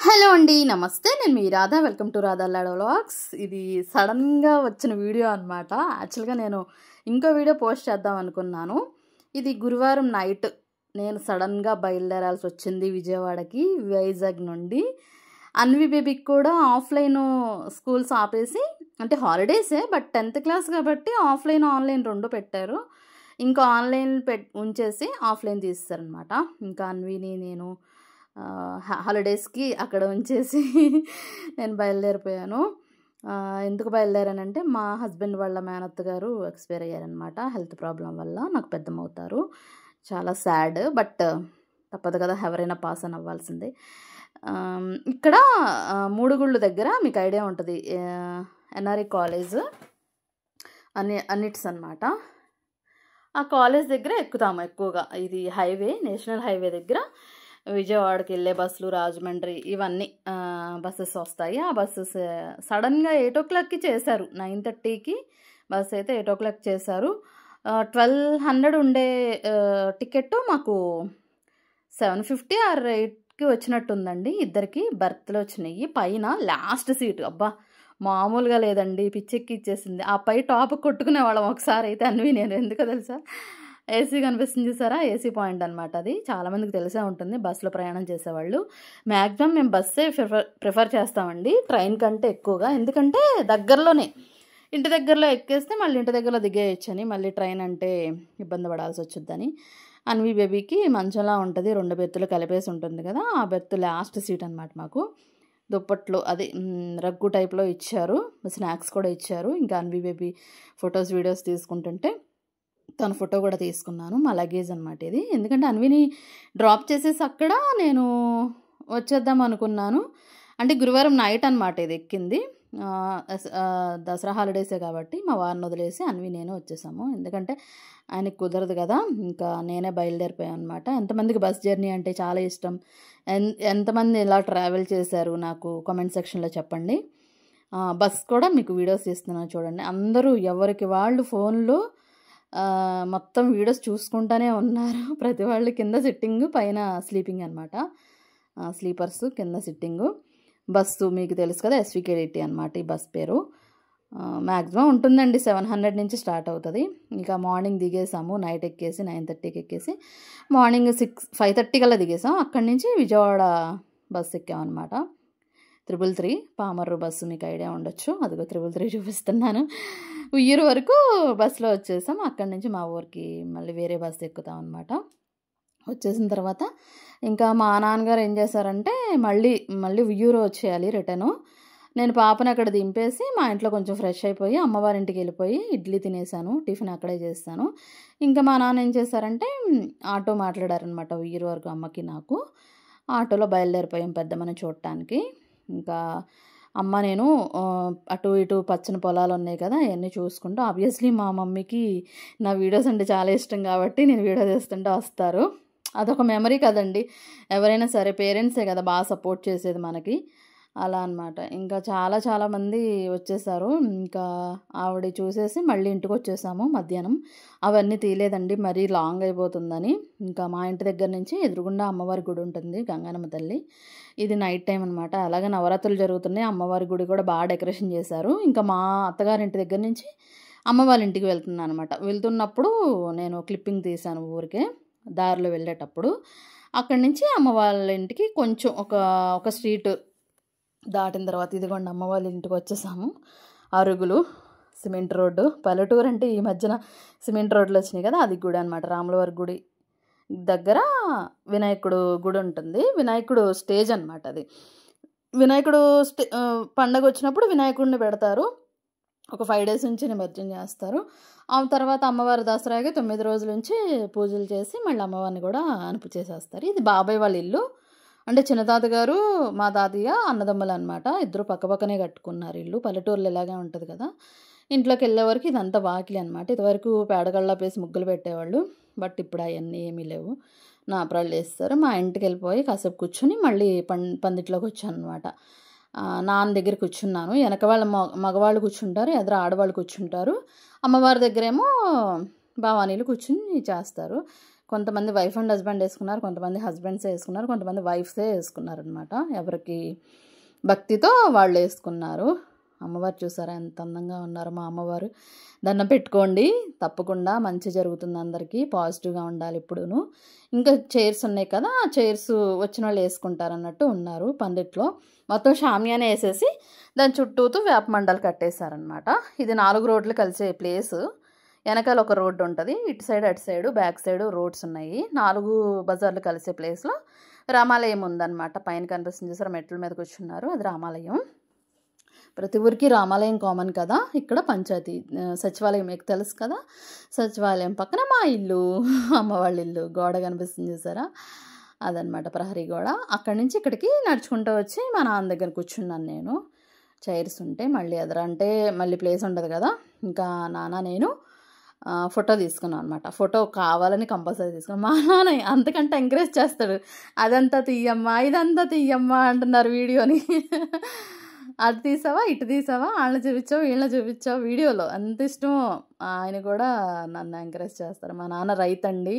Hello అండి, నమస్తే. నేను మీ Radha. Welcome to Radha Lado vlogs. ఇది సడన్గా వచ్చిన వీడియో అనమాట. యాక్చువల్గా నేను ఇంకో వీడియో పోస్ట్ చేద్దాం అనుకున్నాను. ఇది గురువారం నైట్ నేను సడన్గా బయలుదేరాల్సి వచ్చింది విజయవాడకి, వైజాగ్ నుండి. అన్వి బేబీకి కూడా ఆఫ్లైన్ స్కూల్స్ ఆపేసి, అంటే హాలిడేసే బట్ 10th క్లాస్ కాబట్టి ఆఫ్లైన్ ఆన్లైన్ రెండు పెట్టారు. ఇంకా ఆన్లైన్ ఉంచేసి ఆఫ్లైన్ తీస్తారనమాట. ఇంకా అన్విని నేను హాలిడేస్కి అక్కడ ఉంచేసి నేను బయలుదేరిపోయాను. ఎందుకు బయలుదేరానంటే మా హస్బెండ్ వాళ్ళ మేనత్త గారు ఎక్స్పైర్ అయ్యారనమాట. హెల్త్ ప్రాబ్లం వల్ల. నాకు పెద్దమవుతారు. చాలా సాడ్, బట్ తప్పదు కదా, ఎవరైనా పాస్ అని అవ్వాల్సిందే. ఇక్కడ మూడుగుళ్ళు దగ్గర మీకు ఐడియా ఉంటుంది, ఎన్ఆర్ఐ కాలేజ్ అన్నిట్స్ అనమాట. ఆ కాలేజ్ దగ్గర ఎక్కుతాము ఎక్కువగా. ఇది హైవే, నేషనల్ హైవే దగ్గర విజయవాడకి వెళ్ళే బస్సులు, రాజమండ్రి ఇవన్నీ బస్సెస్ వస్తాయి. ఆ బస్సెస్ సడన్గా 8 o'clockకి చేశారు. 9:30కి బస్ అయితే 8 o'clock చేశారు. 1200 ఉండే టికెట్ మాకు 750 ఆర్ 8కి వచ్చినట్టుందండి. ఇద్దరికి బర్త్లు వచ్చినాయి. పైన లాస్ట్ సీట్, అబ్బా మామూలుగా లేదండి, పిచ్చెక్కి ఇచ్చేసింది. ఆ పై టాప్ కొట్టుకునే వాళ్ళం ఒకసారి అయితే అన్వి నేను. ఎందుకో తెలుసా, ఏసీ కనిపిస్తుంది చూసారా, ఏసీ పాయింట్ అనమాట. అది చాలామందికి తెలిసే ఉంటుంది బస్సులో ప్రయాణం చేసేవాళ్ళు. మ్యాక్సిమం మేము బస్సే ప్రిఫర్ చేస్తామండి ట్రైన్ కంటే ఎక్కువగా. ఎందుకంటే దగ్గరలోనే, ఇంటి దగ్గరలో ఎక్కేస్తే మళ్ళీ ఇంటి దగ్గరలో దిగేయచ్చని, మళ్ళీ ట్రైన్ అంటే ఇబ్బంది పడాల్సి వచ్చుద్దని. అన్వి బేబీకి మంచంలా ఉంటుంది, 2 బెర్తులు కలిపేసి ఉంటుంది కదా, ఆ బెర్త్ లాస్ట్ సీట్ అనమాట. మాకు దుప్పట్లు అది రగ్గు టైప్లో ఇచ్చారు, స్నాక్స్ కూడా ఇచ్చారు. ఇంకా అన్వి బేబీ ఫొటోస్ వీడియోస్ తీసుకుంటుంటే తన ఫోటో కూడా తీసుకున్నాను. మా లగేజ్ అనమాట ఇది. ఎందుకంటే అన్విని డ్రాప్ చేసేసి అక్కడ నేను వచ్చేద్దాం అనుకున్నాను. అంటే గురువారం నైట్ అనమాట ఇది ఎక్కింది. దసరా హాలిడేసే కాబట్టి మా వారిని వదిలేసి అన్వి నేను వచ్చేసాము. ఎందుకంటే ఆయనకి కుదరదు కదా, ఇంకా నేనే బయలుదేరిపోయాను అనమాట. ఎంతమందికి బస్ జర్నీ అంటే చాలా ఇష్టం, ఎంతమంది ఇలా ట్రావెల్ చేశారు నాకు కామెంట్ సెక్షన్లో చెప్పండి. బస్ కూడా మీకు వీడియోస్ ఇస్తున్నాను చూడండి. అందరూ ఎవరికి వాళ్ళు ఫోన్లో మొత్తం వీడియోస్ చూసుకుంటూనే ఉన్నారు. ప్రతి వాళ్ళు కింద సిట్టింగ్, పైన స్లీపింగ్ అనమాట. స్లీపర్స్, కింద సిట్టింగు. బస్సు మీకు తెలుసు కదా, SVK80 అనమాట ఈ బస్ పేరు. మ్యాక్సిమం ఉంటుందండి 700 నుంచి స్టార్ట్ అవుతుంది. ఇంకా మార్నింగ్ దిగేసాము, నైట్ ఎక్కేసి 9:30కి ఎక్కేసి మార్నింగ్ 5:30 కల్లా దిగేసాం. అక్కడి నుంచి విజయవాడ బస్సు ఎక్కామన్నమాట. 333 పామర్రు బస్సు, మీకు ఐడియా ఉండొచ్చు. అదిగో 333 చూపిస్తున్నాను. ఉయ్యూరు వరకు బస్సులో వచ్చేసాం. అక్కడి నుంచి మా ఊరికి మళ్ళీ వేరే బస్సు ఎక్కుతాం అనమాట. వచ్చేసిన తర్వాత ఇంకా మా నాన్నగారు ఏం చేశారంటే మళ్ళీ ఉయ్యూరు వచ్చేయాలి రిటర్ను. నేను పాపను అక్కడ దింపేసి మా ఇంట్లో కొంచెం ఫ్రెష్ అయిపోయి అమ్మవారింటికి వెళ్ళిపోయి ఇడ్లీ తినేసాను, టిఫిన్ అక్కడే చేస్తాను. ఇంకా మా నాన్న ఏం చేశారంటే ఆటో మాట్లాడారనమాట ఉయ్యూరు వరకు అమ్మకి నాకు. ఆటోలో బయలుదేరిపోయాం పెద్దమ్మని చూడటానికి. ఇంకా అమ్మ నేను అటు ఇటు పచ్చని పొలాలు ఉన్నాయి కదా, అవన్నీ చూసుకుంటూ, ఆబ్వియస్లీ మా మమ్మీకి నా వీడియోస్ అంటే చాలా ఇష్టం కాబట్టి నేను వీడియో చేస్తుంటే వస్తారు. అదొక మెమరీ కదండి, ఎవరైనా సరే పేరెంట్సే కదా బాగా సపోర్ట్ చేసేది మనకి, అలా అనమాట. ఇంకా చాలామంది వచ్చేసారు. ఇంకా ఆవిడ చూసేసి మళ్ళీ ఇంటికి వచ్చేసాము మధ్యాహ్నం. అవన్నీ తీయలేదండి, మరీ లాంగ్ అయిపోతుందని. ఇంకా మా ఇంటి దగ్గర నుంచి ఎదురుగుండా అమ్మవారి గుడి ఉంటుంది, గంగానమ్మ తల్లి. ఇది నైట్ టైం అనమాట. అలాగే నవరాత్రులు జరుగుతున్నాయి, అమ్మవారి గుడి కూడా బాగా డెకరేషన్ చేశారు. ఇంకా మా అత్తగారింటి దగ్గర నుంచి అమ్మ వాళ్ళ ఇంటికి వెళ్తున్నాను అనమాట. వెళ్తున్నప్పుడు నేను క్లిప్పింగ్ తీశాను ఊరికే, దారిలో వెళ్ళేటప్పుడు. అక్కడి నుంచి అమ్మ వాళ్ళ ఇంటికి కొంచెం ఒక స్ట్రీట్ దాటిన తర్వాత ఇదిగోండి అమ్మ వాళ్ళ ఇంటికి వచ్చేసాము. అరుగులు, సిమెంట్ రోడ్డు. పల్లెటూరు అంటే ఈ మధ్యన సిమెంట్ రోడ్లు వచ్చినాయి కదా, అది గుడి అనమాట. రాములవారి గుడి దగ్గర వినాయకుడు గుడి ఉంటుంది. వినాయకుడు స్టేజ్ అనమాట అది. వినాయకుడు పండగ వచ్చినప్పుడు వినాయకుడిని పెడతారు. ఒక 5 days నుంచి నిమజ్జనం చేస్తారు. ఆ తర్వాత అమ్మవారి దసరాకి 9 రోజుల నుంచి పూజలు చేసి మళ్ళీ అమ్మవారిని కూడా అనుపు చేసేస్తారు. ఇది బాబాయ్ వాళ్ళ ఇల్లు. అంటే చిన్న తాతగారు, మా తాతయ్య అన్నదమ్ములు అనమాట. ఇద్దరు పక్కపక్కనే కట్టుకున్నారు ఇల్లు. పల్లెటూరులో ఇలాగే ఉంటుంది కదా. ఇంట్లోకి వెళ్ళే వరకు ఇదంతా వాకిలి అనమాట. ఇదివరకు పేడగళ్ళ పేసి ముగ్గులు పెట్టేవాళ్ళు, బట్ ఇప్పుడు అవన్నీ ఏమీ లేవు. నాపరాళ్ళు వేస్తారు. మా ఇంటికి వెళ్ళిపోయి కాసేపు కూర్చుని మళ్ళీ పందిట్లోకి వచ్చాను అనమాట. నాన్న దగ్గర కూర్చున్నాను. వెనక వాళ్ళ మగవాళ్ళు కూర్చుంటారు, ఎదురు ఆడవాళ్ళు కూర్చుంటారు. అమ్మవారి దగ్గరేమో భవానీలు కూర్చుని చేస్తారు. కొంతమంది వైఫ్ అండ్ హస్బెండ్ వేసుకున్నారు, కొంతమంది హస్బెండ్సే వేసుకున్నారు, కొంతమంది వైఫ్సే వేసుకున్నారనమాట. ఎవరికి భక్తితో వాళ్ళు వేసుకున్నారు. అమ్మవారు చూసారా ఎంత అందంగా ఉన్నారు మా అమ్మవారు. దండం పెట్టుకోండి, తప్పకుండా మంచి జరుగుతుంది, అందరికీ పాజిటివ్గా ఉండాలి ఎప్పుడూను. ఇంకా చైర్స్ ఉన్నాయి కదా, ఆ చైర్స్ వచ్చిన వాళ్ళు వేసుకుంటారన్నట్టు ఉన్నారు పందిట్లో. మొత్తం షామియానే వేసేసి దాని చుట్టూతో వేపమండలు కట్టేశారనమాట. ఇది 4 రోడ్లు కలిసే ప్లేసు. వెనకాల ఒక రోడ్డు ఉంటుంది, ఇటు సైడ్ అటు సైడు బ్యాక్ సైడ్ రోడ్స్ ఉన్నాయి. 4 బజార్లు కలిసే ప్లేస్లో రామాలయం ఉందన్నమాట. పైన కనిపిస్తుంది చూసారా, మెట్ల మీద కూర్చున్నారు, అది రామాలయం. ప్రతి ఊరికి రామాలయం కామన్ కదా. ఇక్కడ పంచాయతీ సచివాలయం మీకు తెలుసు కదా, సచివాలయం పక్కన మా ఇల్లు, అమ్మ వాళ్ళ ఇల్లు, గోడ కనిపిస్తుంది చూసారా, అదనమాట ప్రహరీ గోడ. అక్కడి నుంచి ఇక్కడికి నడుచుకుంటూ వచ్చి మా నాన్న దగ్గర కూర్చున్నాను నేను. చైర్స్ ఉంటే మళ్ళీ ఎదురు అంటే మళ్ళీ ప్లేస్ ఉండదు కదా. ఇంకా నాన్న నేను ఫోటో తీసుకున్నాను అనమాట. ఫోటో కావాలని కంపల్సరీ తీసుకున్నాను. మా నాన్న అంతకంటే ఎంకరేజ్ చేస్తాడు, అదంతా తీయమ్మా ఇదంతా తీయమ్మా అంటున్నారు వీడియోని. అటు తీసావా ఇటు తీసావా, వాళ్ళని చూపించావు వీళ్ళని చూపించావు వీడియోలో, అంత ఇష్టం. ఆయన కూడా నన్ను ఎంకరేజ్ చేస్తారు. మా నాన్న రైతు అండి,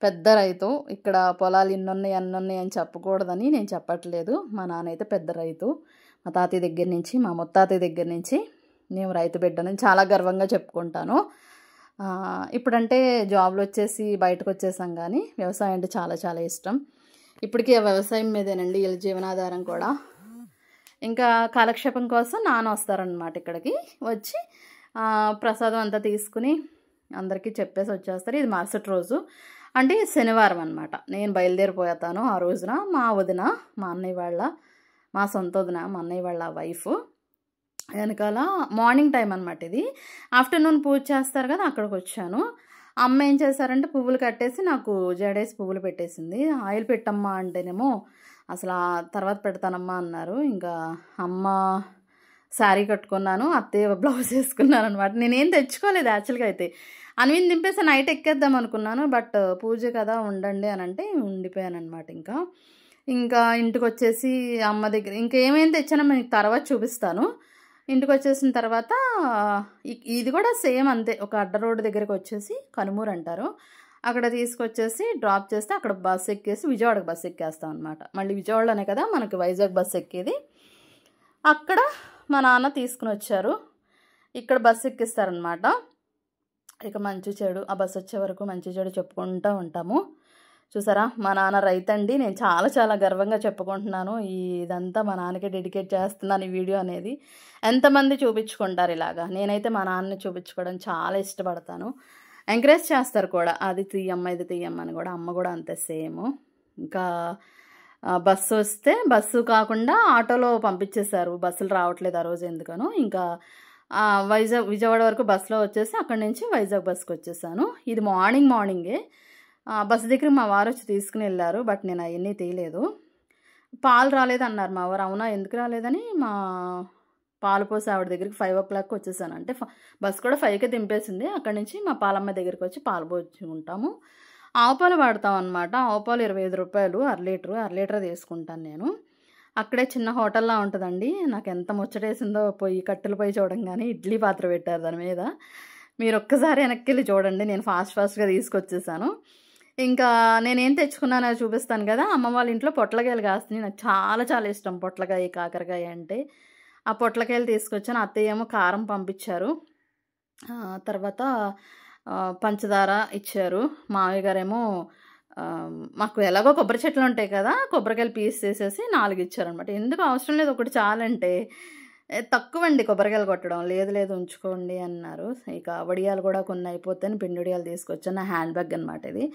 పెద్ద రైతు. ఇక్కడ పొలాలు ఇన్నున్నాయి అన్నున్నాయి అని చెప్పకూడదని నేను చెప్పట్లేదు. మా నాన్న అయితే పెద్ద రైతు. మా తాతయ్య దగ్గర నుంచి, మా ముత్తాతయ్య దగ్గర నుంచి నేను రైతు బిడ్డని చాలా గర్వంగా చెప్పుకుంటాను. ఇప్పుడంటే జాబ్లు వచ్చేసి బయటకు వచ్చేసాం, కానీ వ్యవసాయం అంటే చాలా చాలా ఇష్టం. ఇప్పటికీ ఆ వ్యవసాయం మీదేనండి వీళ్ళ జీవనాధారం కూడా. ఇంకా కాలక్షేపం కోసం నాన్న వస్తారనమాట ఇక్కడికి. వచ్చి ప్రసాదం అంతా తీసుకుని అందరికీ చెప్పేసి వచ్చేస్తారు. ఇది మరుసటి రోజు అంటే శనివారం అనమాట. నేను బయలుదేరిపోతాను ఆ రోజున. మా వదిన, మా అన్నయ్య వాళ్ళ, మా సొంత వదిన, మా అన్నయ్య వాళ్ళ వైఫ్ వెనకాల మార్నింగ్ టైం అనమాట. ఇది ఆఫ్టర్నూన్ పూజ చేస్తారు కదా, అక్కడికి వచ్చాను. అమ్మ ఏం చేశారంటే పువ్వులు కట్టేసి నాకు జడేసి పువ్వులు పెట్టేసింది. ఆయిల్ పెట్టమ్మా అంటేనేమో అసలు తర్వాత పెడతానమ్మా అన్నారు. ఇంకా అమ్మ శారీ కట్టుకున్నాను, అత్తయ్య బ్లౌజ్ వేసుకున్నాను అనమాట. నేనేం తెచ్చుకోలేదు యాక్చువల్గా. అయితే అన్విని దింపేసి నైట్ ఎక్కేద్దాం అనుకున్నాను, బట్ పూజ కదా ఉండండి అని అంటే ఉండిపోయాను అనమాట. ఇంకా ఇంటికి వచ్చేసి అమ్మ దగ్గర ఇంకేమేమి తెచ్చానో మీకు తర్వాత చూపిస్తాను. ఇంటికి వచ్చేసిన తర్వాత ఇది కూడా సేమ్ అంతే, ఒక అడ్డ రోడ్డు దగ్గరికి వచ్చేసి కనుమూరు అంటారు, అక్కడ తీసుకొచ్చేసి డ్రాప్ చేస్తే అక్కడ బస్సు ఎక్కేసి విజయవాడకు బస్సు ఎక్కేస్తాం అనమాట. మళ్ళీ విజయవాడలోనే కదా మనకి వైజాగ్ బస్సు ఎక్కేది. అక్కడ మా నాన్న తీసుకుని వచ్చారు, ఇక్కడ బస్సు ఎక్కిస్తారనమాట. ఇక మంచి చెడు ఆ బస్సు వచ్చే వరకు మంచి చెడు చెప్పుకుంటూ ఉంటాము. చూసారా, మా నాన్న రైతండి. నేను చాలా చాలా గర్వంగా చెప్పుకుంటున్నాను. ఇదంతా మా నాన్నకి డెడికేట్ చేస్తున్నాను ఈ వీడియో అనేది. ఎంతమంది చూపించుకుంటారు ఇలాగా, నేనైతే మా నాన్నని చూపించుకోవడం చాలా ఇష్టపడతాను. ఎంకరేజ్ చేస్తారు కూడా, అది తీయమ్మ ఇది తీయమ్మ అని కూడా. అమ్మ కూడా అంతే సేమ్. ఇంకా బస్సు వస్తే బస్సు కాకుండా ఆటోలో పంపించేశారు, బస్సులు రావట్లేదు ఆ రోజు ఎందుకనో. ఇంకా విజయవాడ వరకు బస్సులో వచ్చేసి అక్కడి నుంచి వైజాగ్ బస్సుకి వచ్చేసాను. ఇది మార్నింగే. బస్సు దగ్గర మా వారు వచ్చి తీసుకుని వెళ్ళారు, బట్ నేను అవన్నీ తీయలేదు. పాలు రాలేదన్నారు మా వారు. అవునా ఎందుకు రాలేదని మా పాలు పోసి ఆవిడ దగ్గరికి 5 o'clock వచ్చేసాను. అంటే బస్సు కూడా 5కే దింపేసింది. అక్కడి నుంచి మా పాలమ్మ దగ్గరికి వచ్చి పాలు పోసుకుంటాము. ఆవు పాలు వాడతాం అనమాట. ఆవు పాలు 25 రూపాయలు అర లీటర్ తీసుకుంటాను నేను. అక్కడే చిన్న హోటల్లా ఉంటుందండి. నాకు ఎంత ముచ్చటేసిందో కట్టెల పొయ్యి చూడంగానే ఇడ్లీ పాత్ర పెట్టారు దాని మీద. మీరు ఒక్కసారి వెనక్కి వెళ్ళి చూడండి. నేను ఫాస్ట్గా తీసుకొచ్చేసాను. ఇంకా నేనేం తెచ్చుకున్నానో చూపిస్తాను కదా. అమ్మ వాళ్ళ ఇంట్లో పొట్లకాయలు కాస్తున్నాయి, నాకు చాలా చాలా ఇష్టం పొట్లకాయ కాకరకాయ అంటే. ఆ పొట్లకాయలు తీసుకొచ్చాను. అత్తయ్య ఏమో కారం పంపించారు, తర్వాత పంచదార ఇచ్చారు. మామయ్య గారేమో మాకు ఎలాగో కొబ్బరి చెట్లు ఉంటాయి కదా, కొబ్బరికాయలు పీస్ చేసేసి 4 ఇచ్చారనమాట. ఎందుకు అవసరం లేదు, ఒకటి చాలంటే. తక్కువండి కొబ్బరికాయలు కొట్టడం. లేదు ఉంచుకోండి అన్నారు. ఇక వడియాలు కూడా కొన్ని అయిపోతాయని పిండి వడియాలు తీసుకొచ్చాను. నా హ్యాండ్ బ్యాగ్ అనమాట ఇది.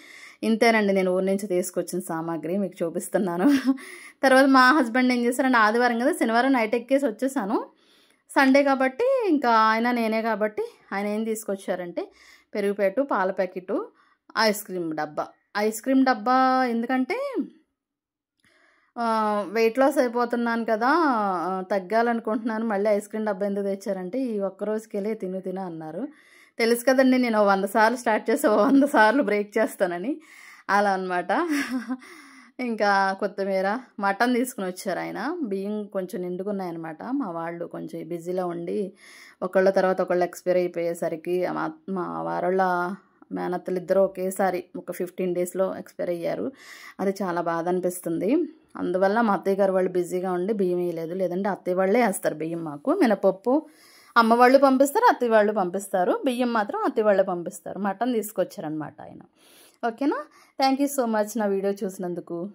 ఇంతేనండి నేను ఊరి నుంచి తీసుకొచ్చిన సామాగ్రి మీకు చూపిస్తున్నాను. తర్వాత మా హస్బెండ్ ఏం చేశారంటే, ఆదివారం కదా, శనివారం నైట్ ఎక్కేసి వచ్చేసాను. సండే కాబట్టి ఇంకా ఆయన నేనే కాబట్టి ఆయన ఏం తీసుకొచ్చారంటే పెరుగు ప్యాకెట్, పాల ప్యాకెట్, ఐస్ క్రీమ్ డబ్బా. ఎందుకంటే వెయిట్ లాస్ అయిపోతున్నాను కదా, తగ్గాలనుకుంటున్నాను, మళ్ళీ ఐస్ క్రీమ్ డబ్బా ఎందుకు తెచ్చారంటే ఈ ఒక్కరోజుకి వెళ్ళి తిను అన్నారు. తెలుసు కదండి నేను 100 సార్లు స్టార్ట్ చేసి 100 సార్లు బ్రేక్ చేస్తానని, అలా అనమాట. ఇంకా కొత్తిమీర, మటన్ తీసుకుని వచ్చారు ఆయన. బియ్యం కొంచెం నిండుకున్నాయన్నమాట. మా వాళ్ళు కొంచెం బిజీలో ఉండి ఒకళ్ళ తర్వాత ఒకళ్ళు ఎక్స్పైర్ అయిపోయేసరికి మా వారోళ్ళ మేనత్తలు ఇద్దరు ఒకేసారి ఒక 15 డేస్లో ఎక్స్పైర్ అయ్యారు. అది చాలా బాధ అనిపిస్తుంది. అందువల్ల మా అత్తయ్య గారు వాళ్ళు బిజీగా ఉండి బియ్యం వేయలేదు. లేదంటే అత్తయ్య వాళ్ళే వేస్తారు బియ్యం. మాకు మినపప్పు అమ్మ వాళ్ళు పంపిస్తారు, అత్తయ్య వాళ్ళు పంపిస్తారు. బియ్యం మాత్రం అత్తయ్య వాళ్ళే పంపిస్తారు. మటన్ తీసుకొచ్చారనమాట ఆయన. ఓకేనా? థ్యాంక్ యూ సో మచ్ నా వీడియో చూసినందుకు.